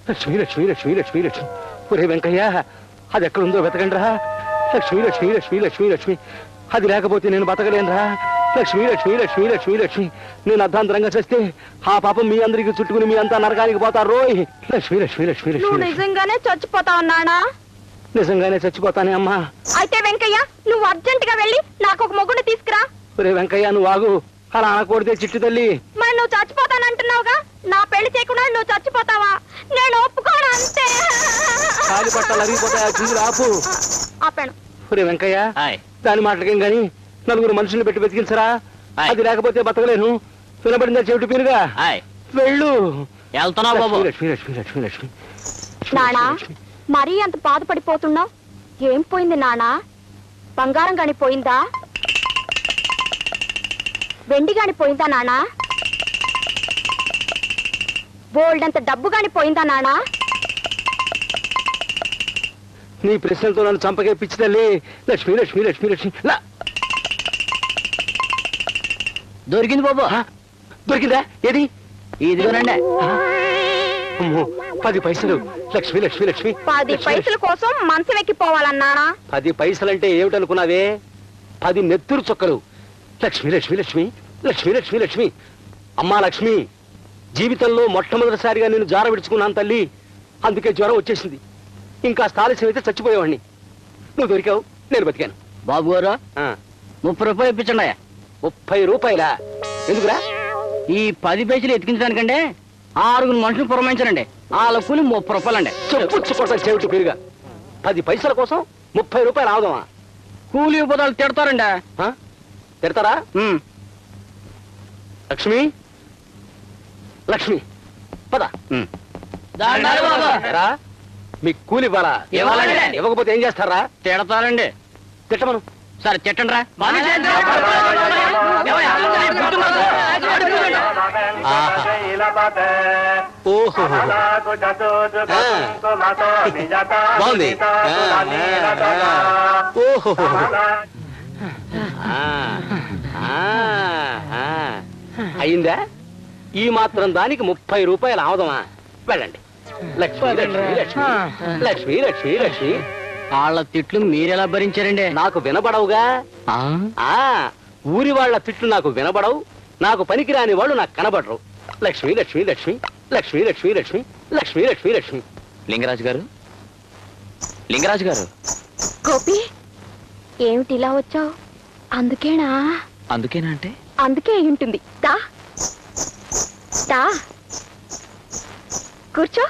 లక్ష్మి లక్ష్మి లక్ష్మి లక్ష్మి లక్ష్మి. ఒరే వెంకయ్య, అది ఎక్కడుందో వెతకండిరా. లక్ష్మి లక్ష్మి లక్ష్మి లక్ష్మి లక్ష్మి. అది లేకపోతే నేను బతకలేనురా. లక్ష్మి లక్ష్మి లక్ష్మి లక్ష్మి లక్ష్మి. నేను అర్ధాంతరంగా చేస్తే ఆ పాపం మీ అందరికి చుట్టుకుని మీ అంతా నరకానికి పోతారు రోయ్. లక్ష్మి లక్ష్మి లక్ష్మి లక్ష్మి. నిజంగానే చచ్చిపోతావు నానా? నిజంగానే చచ్చిపోతానే అమ్మా. అయితే వెంకయ్య, నువ్వు అర్జెంట్ గా వెళ్ళి నాకు ఒక మొగుడు తీసుకురా. ఒరే వెంకయ్య, నువ్వు ఆగు. అలా అనకూడదే చిట్టి తల్లి. మరి నువ్వు చచ్చిపోతానంటున్నావుగా, నా పెళ్లి చేయకుండా నువ్వు చచ్చిపోతావా? నేను ఒప్పుకోను అంతే. కాలి పట్టాలు అరిగిపోతాయా? చిందులు ఆపు. ఆపాను. ఒరే వెంకయ్య, దాని మాటలకేం గాని నలుగురు మనుషుల్ని పెట్టి వెతికించరా. అది లేకపోతే బతకలేను. వినబడిందా చెవిటి పీరుగా? వెళ్ళు. లక్ష్మి లక్ష్మి లక్ష్మి లక్ష్మి. నానా, మరీ అంత బాధపడిపోతున్నావు? ఏం పోయింది నానా? బంగారం గాని పోయిందా? వెండి గాని పోయిందా నానా? బోల్డంత డబ్బు గాని పోయిందా నానా? నీ ప్రశ్నలతో నన్ను చంపకే పిచ్చి తల్లి. లక్ష్మి లక్ష్మి లక్ష్మి లక్ష్మి. దొరికింది బాబు. దొరికిందా? ఏది? ఇదిగోనండి. 10 పైసలు. లక్ష్మి లక్ష్మి లక్ష్మి. 10 పైసల కోసం మంచం ఎక్కిపోవాలన్నానా? 10 పైసలంటే ఏమిటనుకున్నావే? 10 నెత్తురు చొక్కలు. లక్ష్మి లక్ష్మి లక్ష్మి లక్ష్మి లక్ష్మి లక్ష్మి. అమ్మా లక్ష్మి, జీవితంలో మొట్టమొదటిసారిగా నేను జార విడుచుకున్నాను తల్లి. అందుకే జ్వరం వచ్చేసింది. ఇంకా ఆలస్యం అయితే చచ్చిపోయేవాడిని. నువ్వు దొరికావు, నేను బతికాను. బాబు గారు, 30 రూపాయలు ఇప్పించండి. 30 రూపాయలా? ఎందుకురా? ఈ 10 పైసలు ఎత్తికించడానికంటే 6 మనుషులు పురమాయించారండి. వాళ్ళ కూలి 30 రూపాయలండి. చెప్పుచ్చుకోవటం చెవిటి పేరుగా. 10 పైసల కోసం 30 రూపాయలు ఆవుదామా? కూలి పోతాలు తిడతారండి. తిడతారా? లక్ష్మి లక్ష్మి పద. మీకు కూలి ఇవ్వాలా? ఇవ్వకపోతే ఏం చేస్తారా? తిడతారండి. తిట్టమను. సరే తిట్టండి రా. ఓహో, బాగుంది. ఓహో, అయిందా? ఈ మాత్రం దానికి 30 రూపాయలు ఆవదమా? వెళ్ళండి. లక్ష్మి లక్ష్మి లక్ష్మి లక్ష్మి లక్ష్మి లక్ష్మి. వాళ్ళ తిట్లు మీరెలా భరించారండి? నాకు వినబడవుగా. ఊరి వాళ్ళ తిట్లు నాకు వినబడవు. నాకు పనికిరాని వాళ్ళు నాకు కనబడరు. లక్ష్మి లక్ష్మి లక్ష్మి లక్ష్మి లక్ష్మి లక్ష్మి లక్ష్మి లక్ష్మి లక్ష్మి. లింగరాజు గారు, లింగరాజు గారు. గోపి, ఏమిటి ఇలా వచ్చావు? అందుకేనా? అందుకేనా అంటే? అందుకే అయి ఉంటుంది. దా దా, కూర్చో.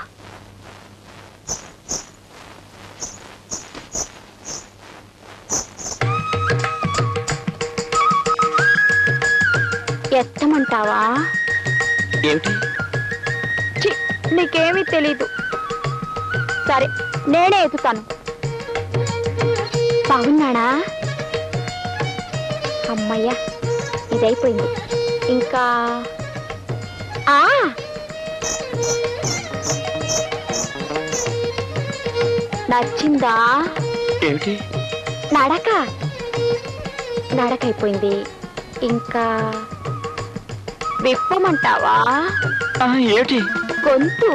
ఎత్తమంటావా? ఏమిటి? నీకేమీ తెలీదు. సరే, నేనే ఎత్తుతాను. బాగున్నాడా? అమ్మయ్యా, ఇదైపోయింది. ఇంకా నచ్చిందా? ఏమిటి? నడక నడకైపోయింది. ఇంకా విప్పమంటావా? ఏమిటి? గొంతు.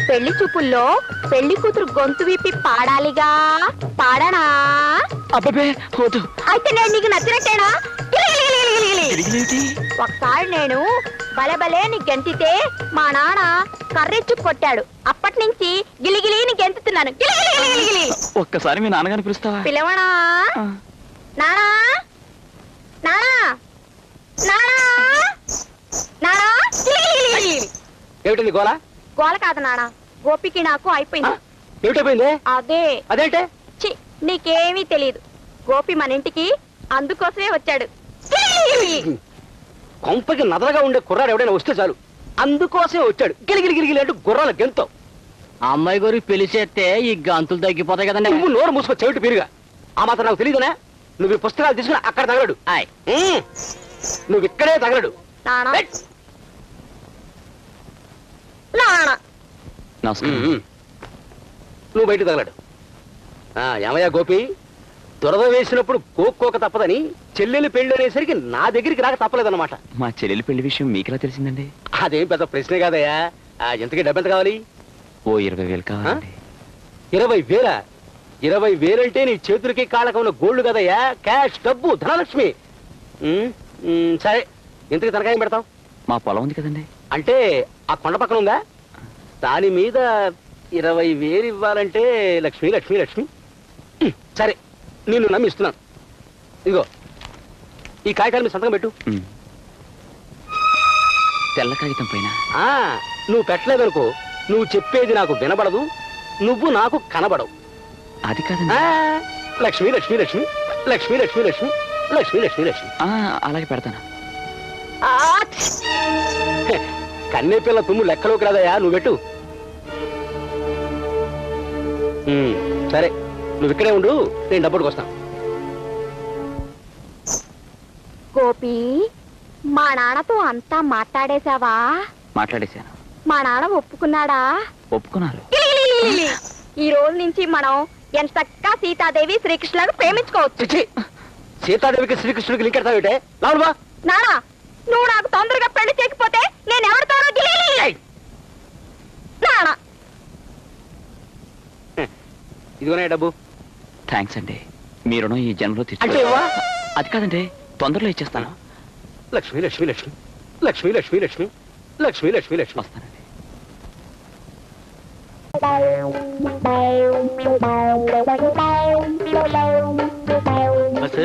పెళ్లి చూపుల్లో పెళ్లి కూతురు గొంతు విప్పి పాడాలిగా. పాడనా? అబ్బే వద్దు. అయితే నేను నీకు నచ్చినట్టేనా? ఒకసారి నేను బలబలే నీ గెంతితే మా నాన్న కర్రెచ్చు కొట్టాడు. అప్పటి నుంచి గిలిగిలి నీ గెంతుతున్నాను. ఒక్కసారి మీ నాన్నగారిని పిలుస్తావా? పిలవనా? నానా నానా నానా నానా. ఏమిటండి గోల? గోల కాదు నానా, గోపికి నాకు అయిపోయింది. ఏమిటైపోయింది? అదేంటే? నీకేమీ తెలియదు. గోపి మన ఇంటికి అందుకోసమే వచ్చాడు. కొంపకి నదరగా ఉండే కుర్రాడు ఎవడైనా వస్తే చాలు అందుకోసమే వచ్చాడు. గిలిగిలి గిలిగిలి అంటూ గుర్రాల గెంతో. ఆ అమ్మాయి గారు పెళ్లి చేస్తే ఈ గంతులు తగ్గిపోతాయి కదండి. నువ్వు నోరు మూసుకో చెవిటి పీరుగా. ఆ మాత్రం నాకు తెలియదునా? నువ్వు ఈ పుస్తకాలు తీసుకుని అక్కడ తగలడు. నువ్వు ఇక్కడే తగలడు. నువ్వు బయట తగలడు. ఏమయ్యా గోపి, దురద వేసినప్పుడు కోక్కోక తప్పదని చెల్లెలి పెళ్లి అనేసరికి నా దగ్గరికి రాక తప్పలేదన్నమాట. మా చెల్లెలి పెళ్లి విషయం మీకెలా తెలిసిందండి? అదేం పెద్ద ప్రశ్నే కాదయ్యా. ఎంతకీ డబ్బెంత కావాలి? ఓ 20,000 కావాలండి. 20,000? 20,000 అంటే నీ చేతులకి కాళ్ళకు ఉన్న గోల్డ్ కదయ్యా, క్యాష్, డబ్బు, ధనలక్ష్మి. సరే, ఇంతకి తనకాయం పెడతావు? మా పొలం ఉంది కదండి. అంటే ఆ కొండ పక్కన ఉందా? దాని మీద 20,000 ఇవ్వాలంటే లక్ష్మి లక్ష్మి లక్ష్మి. సరే, నేను నమ్మిస్తున్నాను. ఇదిగో ఈ కాగితాలు మీద సంతకం పెట్టు. తెల్ల కాగితం పైన ఆ నువ్వు పెట్టలేదనుకో, నువ్వు చెప్పేది నాకు వినబడదు, నువ్వు నాకు కనబడవు. అది కాదండి. లక్ష్మి లక్ష్మి లక్ష్మి లక్ష్మి లక్ష్మి లక్ష్మి లక్ష్మి లక్ష్మి లక్ష్మి. అలాగే పెడతాను. కన్నే పిల్ల తుమ్ము లెక్కలోకి రాదయా, నువ్వు పెట్టు. సరే, నువ్వు ఇక్కడే ఉండు, నేను డబ్బుడికి వస్తాను. గోపి, మా నాన్నతో అంతా మాట్లాడేశావా? మాట్లాడేశాను. మా నాన్న ఒప్పుకున్నాడా? ఒప్పుకున్నారు. ఈ రోజు నుంచి మనం ఎంతక్క సీతాదేవి శ్రీకృష్ణులను ప్రేమించుకోవచ్చు. సీతాదేవికి శ్రీకృష్ణుడికి లింక్ ఎడతావుటే? లావుడువా నానా, నువ్వు నాకు తొందరగా పెళ్లి చేయకపోతే నేను ఎవరితోనో నానా. ఇదిగోనే డబ్బు. థ్యాంక్స్ అండి, మీ రుణం ఈ జన్మలో అంటే తీర్చుకో. అది కాదండి, తొందరలో ఇచ్చేస్తాను. లక్ష్మి లక్ష్మి లక్ష్మి లక్ష్మి లక్ష్మి లక్ష్మి లక్ష్మి లక్ష్మి లక్ష్మి. వస్తానండి. బస్సు,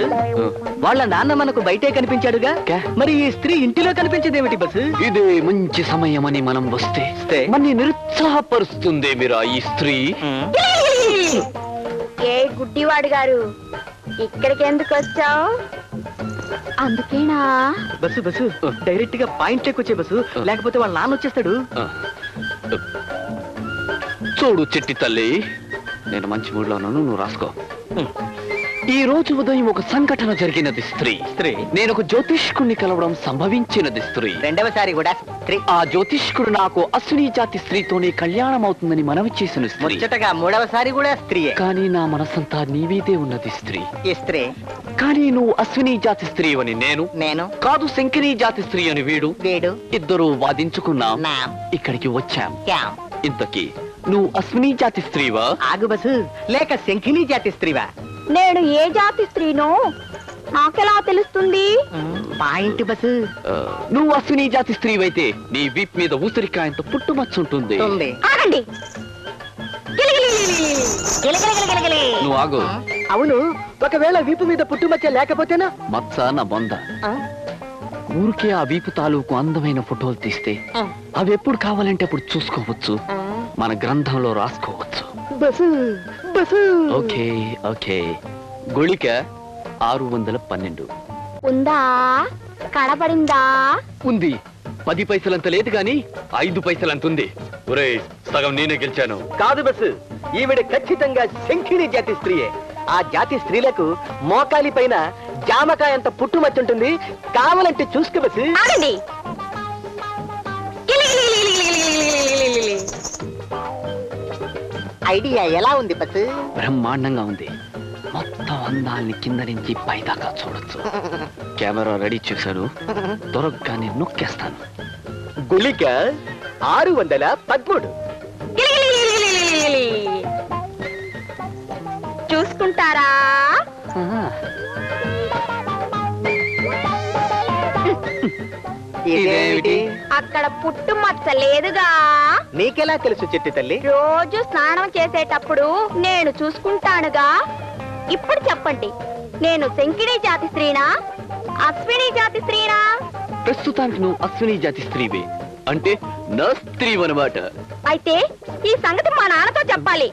వాళ్ళ నాన్న మనకు బయటే కనిపించాడుగా, మరి ఈ స్త్రీ ఇంటిలో కనిపించేదేమిటి బస్సు? ఇదే మంచి సమయమని మనం వస్తే మన నిరుత్సాహపరుస్తుంది మీరా ఈ స్త్రీ. ఏ గుడ్డివాడు గారు, ఇక్కడికి ఎందుకు వచ్చావు? అందుకేనా? బస్సు బస్సు, డైరెక్ట్ గా పాయింట్ చెక్కొచ్చే బస్సు, లేకపోతే వాళ్ళ నాన్న వచ్చేస్తాడు. చూడు చిట్టి తల్లి, నేను మంచి మూడ్లో ఉన్నాను, నువ్వు రాసుకో. ఈ రోజు ఉదయం ఒక సంఘటన జరిగినది స్త్రీ. నేను ఒక జ్యోతిష్కుడిని కలవడం సంభవించినది స్త్రీ. రెండవసారి కూడా స్త్రీ. ఆ జ్యోతిష్కుడు నాకు అశ్విని జాతి స్త్రీతోనే కళ్యాణం అవుతుందని మనవి చేసిన స్త్రీ. ముచ్చటగా మూడవసారి కూడా స్త్రీయే. కానీ నా మనసంతా నీవీదే ఉన్నది స్త్రీ. ఈ స్త్రీ. కానీ నువ్వు అశ్విని జాతి స్త్రీ అని నేను కాదు, శంకిని జాతి స్త్రీ అని వీడు. ఇద్దరు వాదించుకున్నాం, ఇక్కడికి వచ్చాం. ఇంతకీ నువ్వు అశ్విని జాతి స్త్రీవా? ఆగు బస్సు, లేక శంఖిని జాతి స్త్రీవా? నేను ఏ జాతి స్త్రీనో నాకెలా తెలుస్తుంది? Point bus. నువ్వు అశ్విని జాతి స్త్రీవైతే నీ వీప్ మీద ఊసరికాయంత పుట్టుమచ్చుంటుంది. ఆగండి. నువ్వు ఆగు. అవును, ఒకవేళ వీపు మీద పుట్టుమచ్చ లేకపోతేనా? మచ్చ నా బొంద. ఊరికే ఆ వీపు తాలూకు అందమైన ఫోటోలు తీస్తే అవి ఎప్పుడు కావాలంటే అప్పుడు చూసుకోవచ్చు, మన గ్రంథంలో రాసుకోవచ్చు. Okay okay. గుళిక 612. ఉందా? కనబడిందా? ఉంది. 10 పైసలంత లేదు గాని 5 పైసలంత ఉంది. ఒరేయ్, సగం నేనే గెలిచాను. కాదు బస్సు, ఈవిడ ఖచ్చితంగా శంఖిని జాతి స్త్రీయే. ఆ జాతి స్త్రీలకు మోకాలి పైన జామకాయ అంత పుట్టుమచ్చుంటుంది, కావాలంటే చూసుకో బస్సు. ఆగండి. ఐడియా ఎలా ఉంది బస్సు? బ్రహ్మాండంగా ఉంది. మొత్తం అందాల్ని కింద నుంచి పైదాకా చూడొచ్చు. కెమెరా రెడీ చేశాను, దొరకగానే నొక్కేస్తాను. గుళిక 613. చూసుకుంటారా? ఇదేమిటి? అక్కడ పుట్టుమచ్చ లేదుగా. నీకెలా తెలుసు చెట్టి తల్లి? రోజు స్నానం చేసేటప్పుడు నేను చూసుకుంటానుగా. ఇప్పుడు చెప్పండి, నేను శంకిని జాతి స్త్రీనా, అశ్విని జాతి స్త్రీనా? ప్రస్తుతానికి నువ్వు అశ్విని జాతి స్త్రీవే, అంటే నా స్త్రీ అన్నమాట. అయితే ఈ సంగతి మా నాన్నతో చెప్పాలి.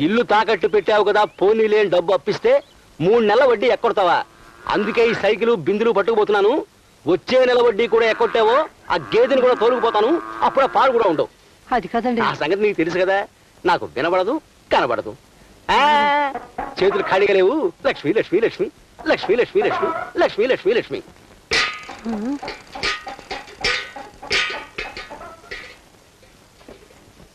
ఇల్లు తాకట్టు పెట్టావు కదా, పోనీ లేని డబ్బు అప్పిస్తే 3 నెలల వడ్డీ ఎక్కొడతావా? అందుకే ఈ సైకిల్ బిందులు పట్టుకుపోతున్నాను. వచ్చే నెల వడ్డీ కూడా ఎక్కొట్టావో ఆ గేదెని కూడా తోలుకుపోతాను, అప్పుడు ఆ పాలు కూడా ఉండవు. అది కదండి. ఆ సంగతి నీకు తెలుసు కదా, నాకు వినబడదు కనబడదు. చేతులు ఖాళీగా లేవు. లక్ష్మి లక్ష్మి లక్ష్మి లక్ష్మి లక్ష్మి లక్ష్మి లక్ష్మి లక్ష్మి లక్ష్మి.